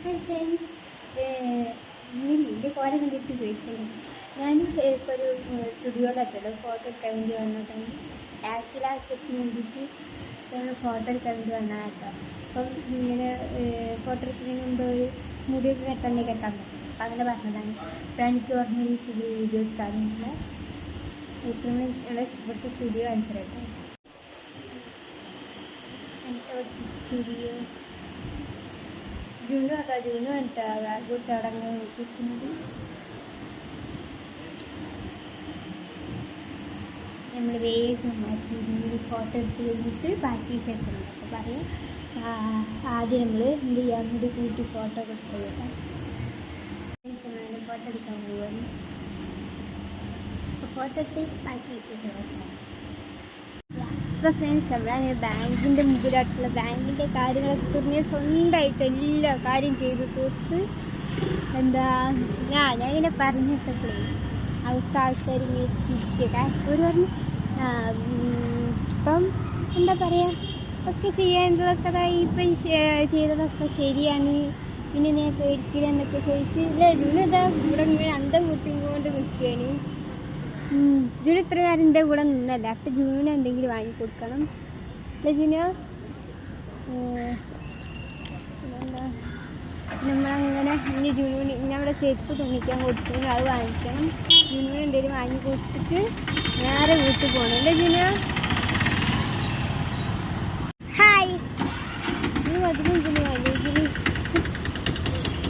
Friends, വലിയ കോല കണ്ടിട്ട് പോയിട്ടുണ്ട്. ഞാൻ ഇപ്പോൾ ഒരു സ്റ്റുഡിയോയിലെത്തല്ലോ ഫോട്ടോ എടുക്കാൻ വേണ്ടി വന്നതാണ്. ആക്ച്വൽ ആവശ്യത്തിന് വേണ്ടിയിട്ട് ഫോട്ടോ എടുക്കാൻ വേണ്ടി വന്നാൽ കേട്ടോ. അപ്പം ഇങ്ങനെ ഫോട്ടോ എടുക്കുന്നതിന് മുമ്പ് ഒരു മുടിയൊക്കെ കെട്ടാൻ പറ്റും. അപ്പം അങ്ങനെ പറഞ്ഞതാണ്. അപ്പോഴാണ് എനിക്ക് ഓർമ്മ വീഡിയോ എടുക്കാറുണ്ട്. ഇപ്പം ഇവിടെ ഇവിടുത്തെ സ്റ്റുഡിയോ കാണിച്ചു കേട്ടോ. എന്നിട്ട് സ്റ്റുഡിയോ ജൂനു അതാ ജൂനു കേട്ടോ ബാഗോട്ട് അവിടെ അങ്ങനെ നോക്കിയിരിക്കുന്നത്. നമ്മൾ വേഗം മാറ്റി ഫോട്ടോ എടുത്ത് കഴിഞ്ഞിട്ട് ബാക്കി വിശേഷം അപ്പോൾ പറയാം. ആദ്യം നമ്മൾ എന്ത് ചെയ്യാൻ മുടി കൂട്ടി ഫോട്ടോ കൊടുത്തു കേട്ടോ. ഫോട്ടോ എടുക്കാൻ പോകുന്നു. അപ്പോൾ ഫോട്ടോ എടുത്ത് ബാക്കി വിശേഷം കേട്ടോ. അപ്പോൾ ഫ്രണ്ട്സ്, നമ്മളങ്ങനെ ബാങ്കിൻ്റെ മുമ്പിലായിട്ടുള്ള ബാങ്കിൻ്റെ കാര്യങ്ങളൊക്കെ തുടങ്ങിയ സ്വന്തമായിട്ട് എല്ലാ കാര്യം ചെയ്ത് തീർത്ത് ഞാനിങ്ങനെ പറഞ്ഞിട്ടപ്പോഴേ അവിടുത്തെ ആൾക്കാർ ഇങ്ങനെ ചിരിക്കുക. ഒരു പറഞ്ഞു ഇപ്പം എന്താ പറയുക ഒക്കെ ചെയ്യാനുള്ളതൊക്കെ ഇപ്പം ചെയ്തതൊക്കെ ശരിയാണ്, പിന്നെ ഞാൻ പേടിക്കില്ല എന്നൊക്കെ ചോദിച്ച് ഇല്ല ജൂന് ഇതാ ഇവിടെ ഇങ്ങനെ അന്തം കൂട്ടിക്കൊണ്ട് നിൽക്കുകയാണ്. ജൂന് ഇത്ര നേരം എൻ്റെ കൂടെ നിന്നല്ല. അപ്പം ജൂനിന് എന്തെങ്കിലും വാങ്ങിക്കൊടുക്കണം അല്ലേ ജൂന്? എന്താ നമ്മളങ്ങനെ ഇനി ജൂനിന് ഇന്നവിടെ ചെരുപ്പ് തുണിക്കാൻ കൊടുത്തു, അത് വാങ്ങിക്കണം. ജൂനിന് എന്തെങ്കിലും വാങ്ങി കൊടുത്തിട്ട് നേരെ വീട്ടിൽ പോകണം അല്ലേ ജൂന്? ഹായ്, ഇനി 15 വാങ്ങിയെങ്കിൽ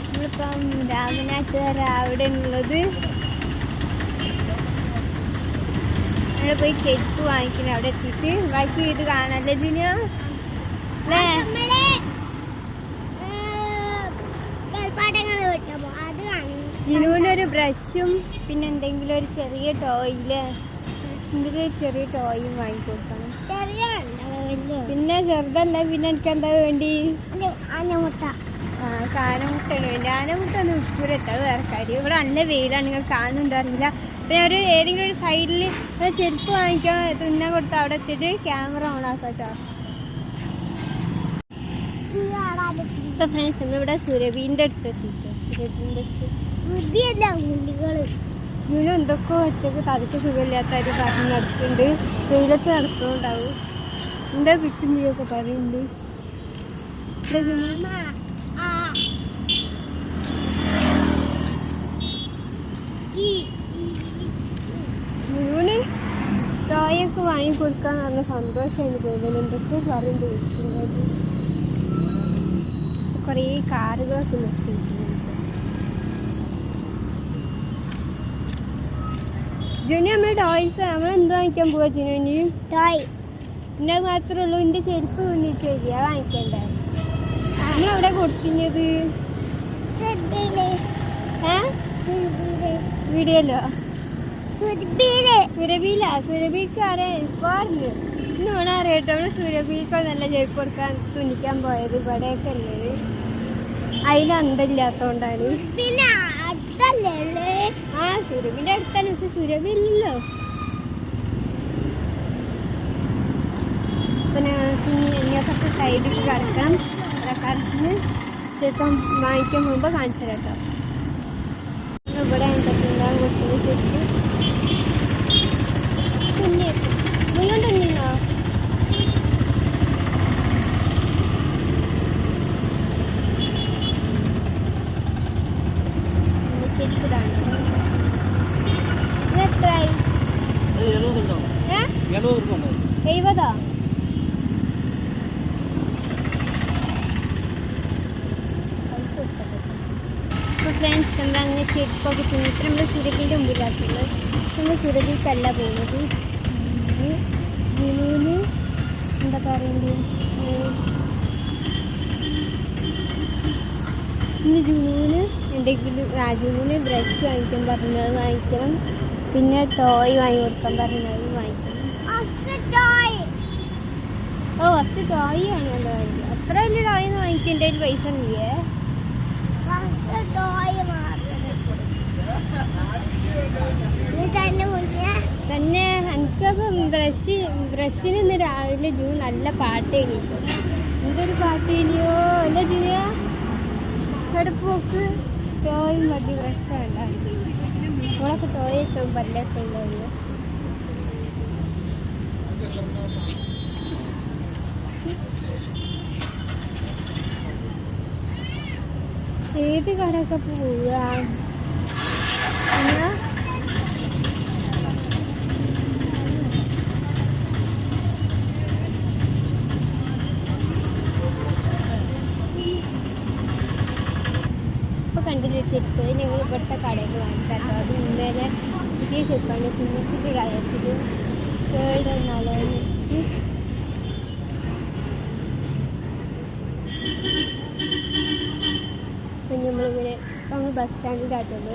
നമ്മളിപ്പം രാമനാട്ടുകാര അവിടെ ഉള്ളത് അവിടെ പോയി ചെരുപ്പ് വാങ്ങിക്കണം. അവിടെ എത്തിയിട്ട് ബാക്കി ഇത് കാണാല്ലേ ജിനു? അല്ലേ ജിനുവിനൊരു ബ്രഷും പിന്നെ എന്തെങ്കിലും ഒരു ചെറിയ ടോയില് എന്തെങ്കിലും ചെറിയ ടോയും വാങ്ങിക്കൊടുക്കണം. പിന്നെ ചെറുതല്ല, പിന്നെ എനിക്ക് എന്താ വേണ്ടി? കാനമുട്ടാണ് വേണ്ടി. ആനമുട്ടൊന്നും ഉച്ചൂരട്ടോ, അത് വേറെ കാര്യം. ഇവിടെ നല്ല വെയിലാണ്, നിങ്ങൾ കാണുന്നുണ്ടോ അറിയില്ല. പിന്നെ ഒരു ഏതെങ്കിലും ഒരു സൈഡിൽ ചെരുപ്പ് വാങ്ങിക്കാൻ തുന്നാൻ കൊടുത്ത് അവിടെ എത്തിയിട്ട് ക്യാമറ ഓൺ ആക്കാട്ടോ. ഇപ്പൊ ഫ്രണ്ട്സ് നമ്മളിവിടെ സുരഭീൻ്റെ അടുത്ത് എത്തിട്ടോ. സുരഭീൻ്റെ അടുത്ത് ജൂന് എന്തൊക്കെ ഒറ്റക്ക് തലക്ക് സുഖമില്ലാത്തവർ പറഞ്ഞ് നടക്കുന്നുണ്ട്. വെയിലത്ത് നടക്കുന്നുണ്ടാവും. എന്താ പിച്ചും ഒക്കെ പറയുന്നുണ്ട്. ജൂന് ടോയൊക്കെ വാങ്ങിക്കൊടുക്കാൻ നല്ല സന്തോഷമാണ് തോന്നുന്നത്. എന്തൊക്കെ പറയുന്നത് വെച്ചിട്ടുണ്ടായിരുന്നു. കുറേ കാറുകളൊക്കെ നിർത്തിയിട്ടുണ്ട്. ജുനു നമ്മൾ ടോയ്സ് നമ്മളെന്ത് വാങ്ങിക്കാൻ പോവാ ജുനുവിന്? ടോയ് പിന്നെ മാത്രമേ ഉള്ളൂ. എൻ്റെ ചെരുപ്പ് കൊണ്ടിട്ട് വരിക വാങ്ങിക്കണ്ടേ? നമ്മളെവിടെ കൊടുക്കുന്നത്? വീഡിയോയിലോ? സുരഭിക്ക് അറിയാം പാടില്ല. ഇന്ന് വേണം അറിയട്ടോ. നമ്മൾ സുരഭിക്കോ നല്ല ചെരുപ്പ് കൊടുക്കാൻ തുന്നിക്കാൻ പോയത് ഇവിടെയൊക്കെ ഉള്ളത്. അതിന് അന്തമില്ലാത്തോണ്ടാണ്. സുരഭിന്റെ അടുത്താണ്, പക്ഷെ സുരഭി ഇല്ലല്ലോ. പിന്നെ ഇങ്ങനത്തെ സൈഡിൽ കിടക്കണം. അവിടെ കിടന്ന് ചിലപ്പം വാങ്ങിക്കാൻ പോകുമ്പോൾ കാണിച്ചു കേട്ടോ. ഇവിടെ എന്തൊക്കെയുണ്ടാകും കൊടുക്കുന്നത് ശരിക്കും മുഴുവൻ തന്നെയാണോ? ശരിക്കും ഇതാണ്. ഇത് എത്രയായി? 70. അപ്പോൾ ഫ്രണ്ട്സ് നമ്മളങ്ങനെ ചെരുപ്പൊക്കെ തുന്നിട്ട് നമ്മൾ സുരഭിൻ്റെ മുമ്പിലാക്കുള്ളത്. നമ്മൾ സുരഭിക്കല്ല പോകുന്നത്. ജുനുവിന് എന്താ പറയുന്നത്, ഇന്ന് ജുനുവിന് എന്തെങ്കിലും ജുനുവിന് ബ്രഷ് വാങ്ങിക്കാൻ പറഞ്ഞത് വാങ്ങിക്കണം. പിന്നെ ടോയ് വാങ്ങി കൊടുക്കാൻ പറഞ്ഞത് വാങ്ങിക്കണം. ഓ ഫസ്റ്റ് ടോയ് വാങ്ങാൻ വാങ്ങിക്കുക. അത്ര വലിയ ടോയ്ന്ന് വാങ്ങിക്കേണ്ട ഒരു പൈസ നീയേ തന്നെ. എനിക്കപ്പം ബ്രഷിന് ഇന്ന് രാവിലെ ജൂൺ നല്ല പാട്ട് കഴിഞ്ഞിട്ടു. എന്തൊരു പാട്ട് കഴിഞ്ഞോ അല്ല ജൂനിയ? ഇവിടെ പോക്ക് ടോയും മതി പ്രശ്നം ഉണ്ടാകും. നമ്മളൊക്കെ ടോയ് വെച്ചോ പല്ലൊക്കെ ഉണ്ടാവുക. ഏത് കടയൊക്കെ പോവുക ഇപ്പൊ കണ്ടില്ലേ ചെരുപ്പ് ഞങ്ങൾ ഇവിടുത്തെ കടയിൽ വാങ്ങിച്ചാട്ടോ. അത് ഇന്നലെ പുതിയ ചെരുപ്പാണ്. കുഞ്ഞിച്ചിട്ട് കളയച്ചിട്ട് കേടുന്നാലോ പിന്നെ നമ്മളിങ്ങനെ നമ്മൾ ബസ് സ്റ്റാൻഡിൽ ആട്ടുള്ളൂ.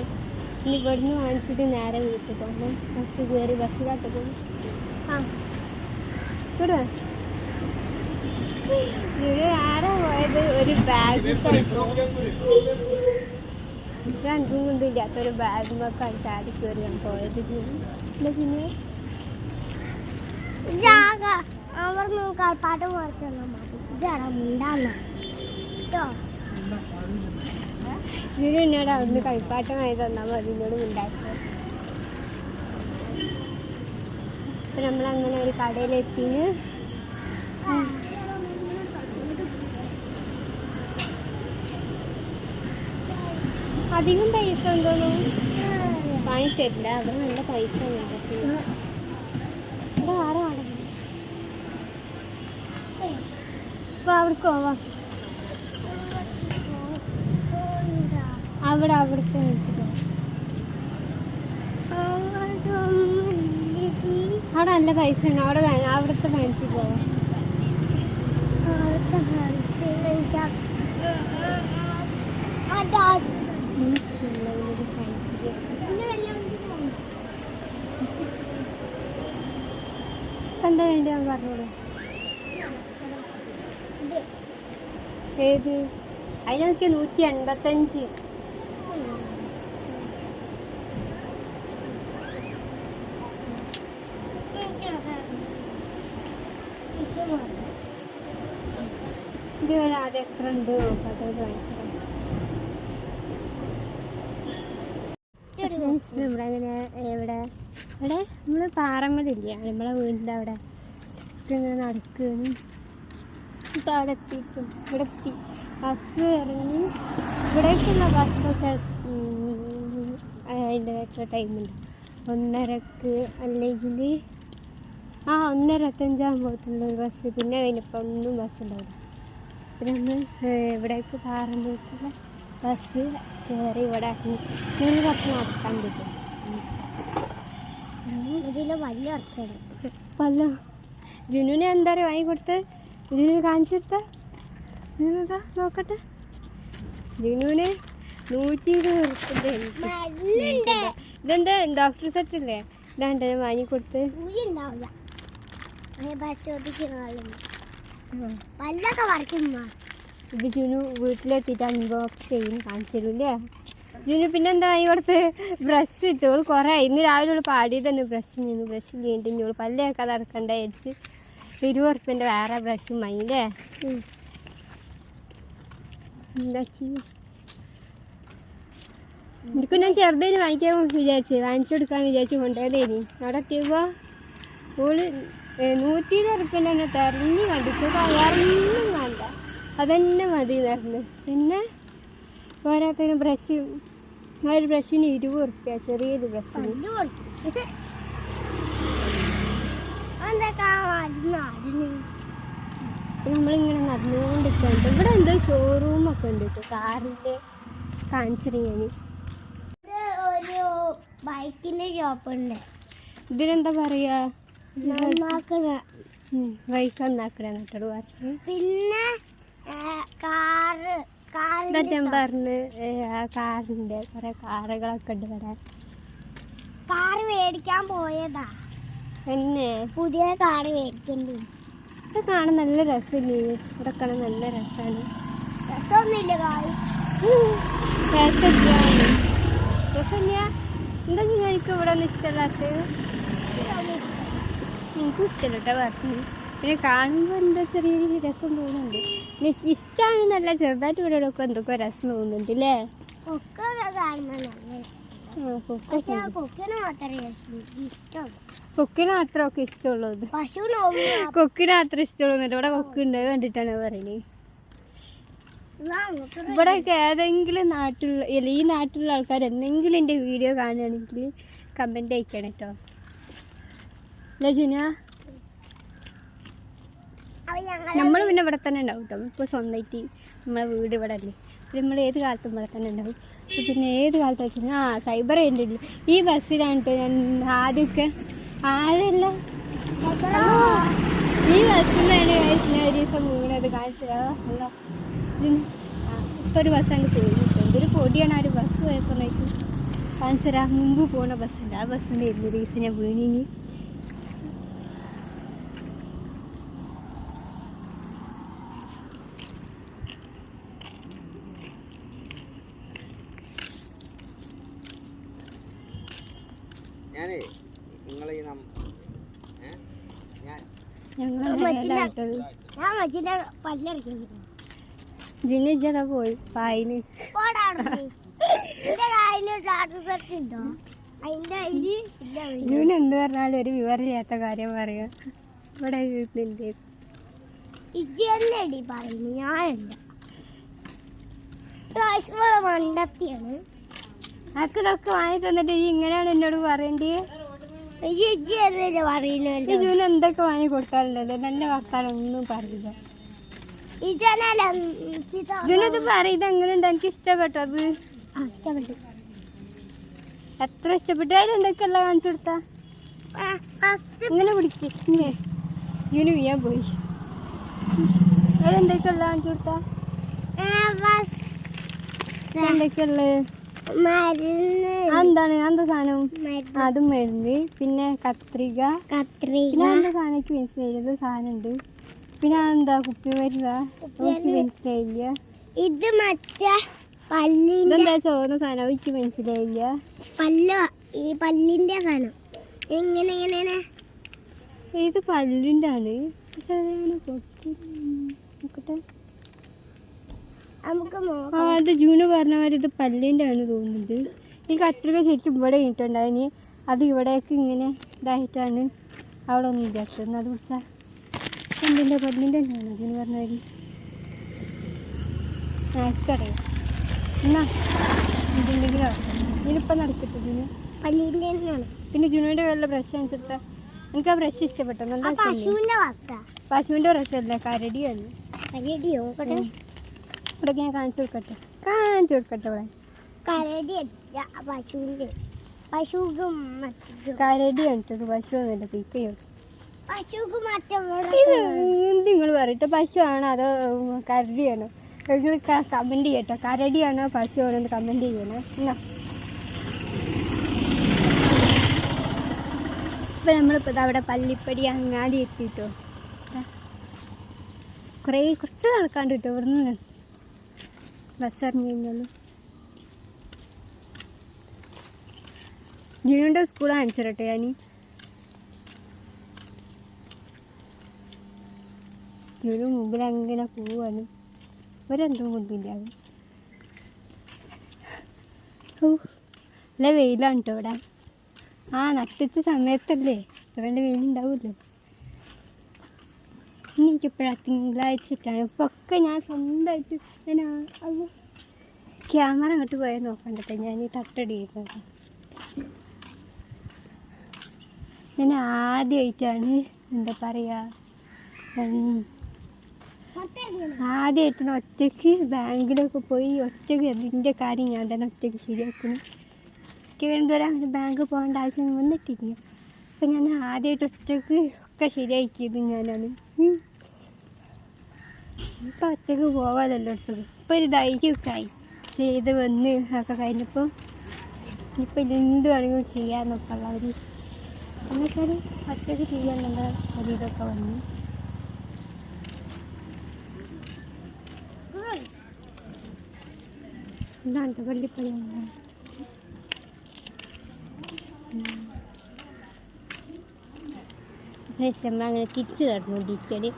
ഇനി ഇവിടുന്ന് വാങ്ങിച്ചിട്ട് നേരെ വീട്ടിൽ പോകുമ്പോൾ ബസ് കയറി ബസ് കാട്ട് പോകും. ആ ഇവിടെ ആരാ പോയത്? ഒരു ബാഗ് രണ്ടും കൊണ്ടില്ലാത്തൊരു ബാഗുമൊക്കെ ചാടി കയറിയാണ് പോയത്. പിന്നെ കളിപ്പാട്ട് ഇതിന് എന്നോട് അവിടുന്ന് കളിപ്പാട്ടമായി തന്നാൽ മതി. എന്നോട് ഉണ്ടാക്കുക. അപ്പം നമ്മളങ്ങനെ ഒരു കടയിലെത്തിന് അധികം പൈസ ഉണ്ടോന്നു വാങ്ങിത്തരില്ല. അവിടെ നല്ല പൈസ വേണ്ടത്. ഇവിടെ ആരാ അപ്പൊ അവിടേക്ക് പോവാം. അവിടുത്തെ അവിടെ നല്ല പൈസ ഉണ്ട്. അവിടുത്തെ ഫാൻസി പോവാം. എന്താ വേണ്ടി ഞാൻ പറഞ്ഞോളൂ. ഏത് അതിനൊക്കെ 185. ഇതുവരെ ആദ്യം എത്ര ഉണ്ട് നോക്കാത്തത് വാങ്ങിത്തരാം. നമ്മളങ്ങനെ ഇവിടെ നമ്മൾ പാറമ്മലില്ല നമ്മളെ വീടിൻ്റെ അവിടെ ഇങ്ങനെ നടക്കുകയാണ്. ഇപ്പം അവിടെ എത്തിയിട്ടും ഇവിടെ എത്തി. ബസ് ഇറങ്ങി ഇവിടേക്കുള്ള ബസ്സൊക്കെ അതിൻ്റെ എത്ര ടൈമുണ്ട്? 1:30 അല്ലെങ്കിൽ 1:25 ബസ്. പിന്നെ അതിനിപ്പോൾ ഒന്നും ബസ്സുണ്ടാവില്ല. അപ്പം നമ്മൾ ഇവിടേക്ക് പാറമ്പൂക്കുള്ള ബസ് കയറി ഇവിടെ ഇറങ്ങി. ഞങ്ങൾ കുറച്ച് നടക്കാൻ പറ്റും. ഇതിൽ വലിയ ഉറക്കാണ്. പല്ല ജുനുവിനെ എന്താ പറയുക വാങ്ങിക്കൊടുത്ത്? ജുനു കാണിച്ചു കൊടുത്ത ജുനുതാ നോക്കട്ടെ. ജുനുവിന് 120 ഇതെന്താ ഡോക്ടർ സെറ്റ് അല്ലേ? ഇതാണ്ട് വാങ്ങിക്കൊടുത്ത്. ഇത് ജുനു വീട്ടിലെത്തിയിട്ട് അൺബോക്സ് ചെയ്യും കാണിച്ചു തരൂല്ലേ? ജുനു പിന്നെന്താ വാങ്ങിക്കൊടുത്ത്? ബ്രഷ് ഇട്ടോളൂ. കുറേ ഇന്ന് രാവിലെ പാടിയത് തന്നെ ബ്രഷ് ചെയ്യേണ്ടി ഇഞ്ഞോളൂ പല്ലൊക്കെ നടക്കണ്ട അടിച്ച് 20 ഉറുപ്പ്യൻ്റെ വേറെ ബ്രഷും വാങ്ങില്ലേ? എന്താ ചെയ്യും? എനിക്ക് ഞാൻ ചെറുതേന് വാങ്ങിക്കാൻ വാങ്ങിച്ചു കൊടുക്കാൻ വിചാരിച്ച് കൊണ്ടുപോയതേനി. അവിടെ എത്തിയപ്പോൾ ഓള് 120 ഉറുപ്പ്യൻ്റെ തന്നെ തെരഞ്ഞു കണ്ടിച്ചു. വേറൊന്നും വേണ്ട, അതന്നെ മതി പറഞ്ഞു. പിന്നെ പോരാത്തതിന് ഒരു ബ്രഷിന് 20 ഉറുപ്പ്യ, ചെറിയൊരു ബ്രഷിന്. നമ്മളിങ്ങനെ നടന്നുകൊണ്ടിരിക്കുന്നുണ്ട്. ഇവിടെ എന്തോ ഷോറൂമൊക്കെ ഉണ്ട് കേട്ടോ, കാറിൻ്റെ കാണിച്ചിരിക്കാൻ. ഒരു ബൈക്കിൻ്റെ ഷോപ്പുണ്ട്. ഇതിനെന്താ പറയുക? ബൈക്ക് നന്നാക്കണ എന്നിട്ടോട് പറഞ്ഞു. പിന്നെ പറഞ്ഞ് കാറിൻ്റെ കുറേ കാറുകളൊക്കെ ഉണ്ട് ഇവിടെ. കാറ് മേടിക്കാൻ പോയതാ. എന്നെ പുതിയ കാറ് മേടിക്കണ്ടു. ഇത് കാണാൻ നല്ല രസമില്ലേ? ഇവിടെ കാണാൻ നല്ല രസമാണ്. രസമൊന്നുമില്ല രസമില്ല. എന്താ എനിക്ക് ഇവിടെ ഒന്നും ഇഷ്ടമല്ലാത്തത്? എനിക്കും ഇഷ്ടമല്ല കേട്ടോ പറഞ്ഞു. പിന്നെ കാണുമ്പോൾ എന്താ ചെറിയൊരു രസം തോന്നുന്നുണ്ട്. ഇഷ്ടമാണെന്നല്ല, ചെറുതായിട്ട് ഇവിടെ എന്തൊക്കെ രസം തോന്നുന്നുണ്ട് അല്ലേ? കൊക്കിന് മാത്രമൊക്കെ ഇഷ്ടമുള്ളത്, കൊക്കിന് മാത്രം ഇഷ്ടമുള്ളത്. ഇവിടെ കൊക്കുണ്ട് കണ്ടിട്ടാണ് പറയുന്നത്. ഇവിടെയൊക്കെ ഏതെങ്കിലും നാട്ടിലുള്ള ഈ നാട്ടിലുള്ള ആൾക്കാർ എന്തെങ്കിലും എൻ്റെ വീഡിയോ കാണുകയാണെങ്കിൽ കമൻറ്റ് അയക്കണം കേട്ടോ. അല്ലേ ജിന? നമ്മൾ പിന്നെ ഇവിടെ തന്നെ ഉണ്ടാവും കേട്ടോ. ഇപ്പോൾ സ്വന്തമായിട്ട് നമ്മളെ വീട് ഇവിടെ അല്ലേ, നമ്മൾ ഏത് കാലത്തും ഇവിടെ തന്നെ ഉണ്ടാവും. പിന്നെ ഏത് കാലത്ത് വെച്ചാൽ സൈബർ ഉണ്ട്. ഈ ബസ്സിലാണ് കേട്ടോ ഞാൻ ആദ്യമൊക്കെ ആരല്ല ഈ ബസ്സിലാണ് ഞാൻ ഒരു ദിവസം വീണത് കാണിച്ചതാ. ഇപ്പോൾ ഒരു ബസ് അങ്ങ് പോയി. എന്തൊരു പൊടിയാണ് ആ ഒരു ബസ് പോയപ്പോൾ കാണിച്ചതാ. മുമ്പ് പോണ ബസ്സുണ്ട്, ആ ബസ്സിൻ്റെ ഒരു ദിവസം ഞാൻ വീണിനി. ജിനിജതാ പോയി പായിന്. ജൂന് എന്ത് പറഞ്ഞാലും ഒരു വിവരമില്ലാത്ത കാര്യം പറയാ. ഇവിടെ അതൊക്കെ വാങ്ങി തന്നിട്ട് ഇങ്ങനെയാണ് എന്നോട് പറയേണ്ടത്. ജൂന് എന്തൊക്കെ വാങ്ങി കൊടുത്താലുണ്ടല്ലോ നല്ല വർത്താനൊന്നും പറയില്ല. ജൂനത് പറയും എങ്ങനെ ഉണ്ട്, എനിക്ക് ഇഷ്ടപ്പെട്ടു. അത് ഇഷ്ടപ്പെട്ടു, എത്ര ഇഷ്ടപ്പെട്ടു. അതിലെന്തൊക്കെയുള്ള കാണിച്ചു കൊടുത്താ ഇങ്ങനെ പിടിക്ക്. ജൂന് വീയാൻ പോയി. അതിലെന്തൊക്കെയുള്ള കാണിച്ചു കൊടുത്താ എന്തൊക്കെയുള്ളത്? എന്താണ് എന്താ സാധനം? അതും മരുന്ന്, പിന്നെ കത്രിക, പിന്നെ എന്താ സാധനം എനിക്ക് മനസ്സിലായില്ല. സാധനം ഉണ്ട്. പിന്നെ എന്താ കുപ്പി മരുന്നാ എനിക്ക് മനസ്സിലായില്ല. ഇത് മറ്റേ ഇതെന്താ ചോന്ന സാധനം എനിക്ക് മനസ്സിലായില്ല. ഈ പല്ലിന്റെ സാധനം എങ്ങനെ ഇത് പല്ലിൻ്റെ ആണ്. നോക്കട്ടെ. അത് ജൂന് പറഞ്ഞ മാതിരി ഇത് പല്ലിൻ്റെ ആണ് തോന്നുന്നുണ്ട്. ഈ കത്രിക ശരിക്കും ഇവിടെ ഇട്ടുണ്ടായിന്, അത് ഇവിടേക്ക് ഇങ്ങനെ ഇതായിട്ടാണ് അവിടെ ഒന്നും ഇല്ലാത്തത്. അത് വെച്ചാൽ പല്ലിൻ്റെ തന്നെയാണ് ജൂന് പറഞ്ഞ മാതിരി. എനിക്കറിയാം. എന്നാ ഇതുണ്ടെങ്കിലോ ഇതിനിപ്പം നടക്കട്ടെ ജൂന് പല്ലിൻ്റെ തന്നെയാണ്. പിന്നെ ജൂനിയുടെ വല്ല ബ്രഷ് അനുസരിച്ചാൽ എനിക്ക് ആ ബ്രഷ് ഇഷ്ടപ്പെട്ടു. നല്ല പശുവിൻ്റെ ബ്രഷല്ലേ, കരടിയാണ്. ഇവിടെ ഞാൻ കാണിച്ചു കൊടുക്കട്ടെ ഇവിടെ കരടി എടുത്തത്. പശു ഒന്നുമില്ല, പിക്കയോ നിങ്ങൾ പറയട്ടെ, പശു ആണോ അതോ കരടിയാണോ? നിങ്ങൾ കമൻറ്റ് ചെയ്യട്ടോ, കരടിയാണോ പശു ആണോ എന്ന് കമൻറ്റ് ചെയ്യണേ. എന്നാ ഇപ്പം നമ്മളിപ്പോൾ അവിടെ പള്ളിപ്പടി അങ്ങാടി എത്തിയിട്ടോ. കുറച്ച് നടക്കാണ്ട് കിട്ടോ ഇവിടുന്ന് ബസ് ഇറങ്ങി കഴിഞ്ഞാൽ. ജീനുൻ്റെ സ്കൂൾ കാണിച്ചിരട്ടെ ഞാൻ. ജീനു മുമ്പിൽ അങ്ങനെ പോവാണ്. ഒരെന്തും കൊണ്ടില്ല. അല്ല വെയിലാണ് കേട്ടോ ഇവിടെ. നട്ടിച്ച സമയത്തല്ലേ അതിൻ്റെ വെയിലുണ്ടാവില്ലേ. എനിക്കിപ്പോഴാണ് തിങ്കളാഴ്ചയിട്ടാണ്. ഇപ്പം ഒക്കെ ഞാൻ സ്വന്തമായിട്ട് ക്യാമറ അങ്ങോട്ട് പോയാൽ നോക്കണ്ടട്ടെ. ഞാൻ ഈ തട്ടടി ചെയ്യുന്നത് ഞാൻ ആദ്യമായിട്ടാണ്, എന്താ പറയുക, ആദ്യമായിട്ടാണ് ഒറ്റയ്ക്ക് ബാങ്കിലൊക്കെ പോയി ഒറ്റയ്ക്ക് അതിൻ്റെ കാര്യം ഞാൻ തന്നെ ഒറ്റയ്ക്ക് ശരിയാക്കുന്നു. എനിക്ക് വേണ്ടവരെ അങ്ങനെ ബാങ്ക് പോകേണ്ട ആവശ്യമൊന്നും വന്നിട്ടില്ല. അപ്പം ഞാൻ ആദ്യമായിട്ട് ഒറ്റയ്ക്ക് ഒക്കെ ശരിയാക്കിയത് ഞാനാണ്. ഇപ്പം ഒറ്റയ്ക്ക് പോകാമല്ലോ എടുത്തത്. ഇപ്പം ഒരു ധൈര്യമൊക്കെ ആയി ചെയ്ത് വന്ന് ഒക്കെ കഴിഞ്ഞപ്പോൾ ഇപ്പം ഇതെന്ത് വേണമെങ്കിലും ചെയ്യാമെന്നൊക്കെ ഉള്ള ഒരു എന്നുവെച്ചാൽ ഒറ്റയ്ക്ക് ചെയ്യാനുള്ള ഒരു ഇതൊക്കെ വന്നു. എന്താണ് പള്ളിപ്പള്ളി നമ്മളങ്ങനെ തിരിച്ചു തരണം. ഡിക്കടി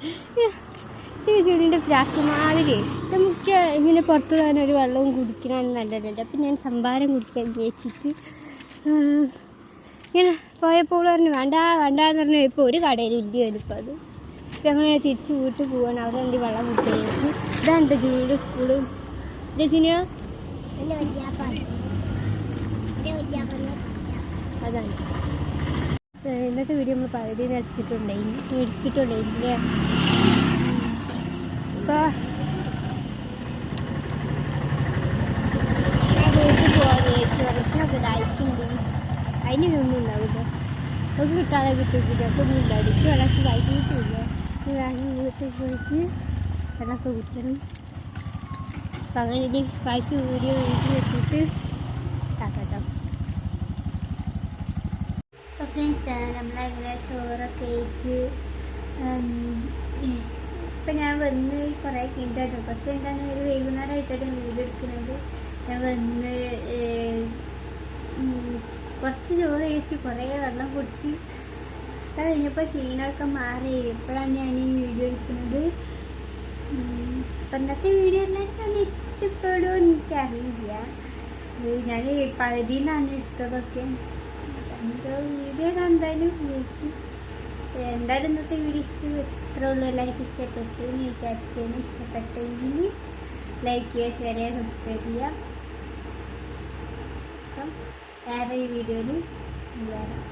ജൂനിൻ്റെ പ്രാക്കുമാതിരി നമുക്ക് ഇങ്ങനെ പുറത്ത് പോകാൻ ഒരു വെള്ളവും കുടിക്കാനും നല്ലതല്ല. അപ്പം ഞാൻ സംഭാരം കുടിക്കാൻ വിചാരിച്ചിട്ട് ഇങ്ങനെ പോയപ്പോൾ പറഞ്ഞു വേണ്ടാന്ന് പറഞ്ഞു. ഇപ്പോൾ ഒരു കടയിലും ഇല്ല എടുപ്പം അത്. ഇപ്പം അങ്ങനെ തിരിച്ച് വീട്ടിൽ പോവാണ്. അവിടെ എന്ത് വെള്ളം കുടിച്ചു. ഇതാണ് ജൂനിയുടെ സ്കൂള്. ജൂനിയ അതാണ്. ഇന്നത്തെ വീഡിയോ നമ്മൾ പകുതി എടുത്തിട്ടുണ്ടായില്ലേ. ഇപ്പോൾ വീട്ടിൽ പോകാൻ വിചാരിച്ചു. ദാഹിക്കുന്നുണ്ട്. അതിനൊന്നും ഉണ്ടാവില്ല. നമുക്ക് കിട്ടാതെ കിട്ടിയിട്ടില്ല. അപ്പോൾ ഒന്നും ഇല്ല. അടിച്ച് വെള്ളമൊക്കെ കഴിച്ചിട്ടില്ല. വീട്ടിൽ പോയിട്ട് വെള്ളമൊക്കെ കുടിക്കണം. അപ്പം അങ്ങനെ ഇനി ബാക്കി വീഡിയോ വീട്ടിൽ വെച്ചിട്ട് കേട്ടോ. അപ്പോൾ ഫ്രണ്ട്സ് നമ്മളങ്ങനെ ചോറൊക്കെ കഴിച്ച് ഇപ്പം ഞാൻ വന്ന് കുറേ കഴിഞ്ഞിട്ടോ. പക്ഷേ എന്താണ് ഒരു വൈകുന്നേരമായിട്ടാണ് വീഡിയോ എടുക്കുന്നത്. ഞാൻ വന്ന് കുറച്ച് ചോറ് കഴിച്ച് കുറേ വെള്ളം കുടിച്ച് അത് കഴിഞ്ഞപ്പോൾ ക്ഷീണമൊക്കെ മാറി. എപ്പോഴാണ് ഞാൻ ഈ വീഡിയോ എടുക്കുന്നത്. അപ്പം ഇന്നത്തെ വീഡിയോ എല്ലാവർക്കും ഇഷ്ടപ്പെടുമോ എനിക്കറിയില്ല. ഞാൻ പകുതിയിൽ നിന്നാണ് എടുത്തതൊക്കെ. എന്തോ വീഡിയോ എന്തായാലും വിളിച്ച് എന്തായാലും ഇന്നത്തെ വീഡിയോ ഇത്രേ ഉള്ളൂ. എല്ലാവർക്കും ഇഷ്ടപ്പെട്ടു എന്ന് വിചാരിച്ചതിന്. ഇഷ്ടപ്പെട്ടെങ്കിൽ ലൈക്ക് ചെയ്യുക, ഷെയർ ചെയ്യുക, സബ്സ്ക്രൈബ് ചെയ്യുക. അപ്പം വേറെ ഈ വീഡിയോയിൽ വരാം.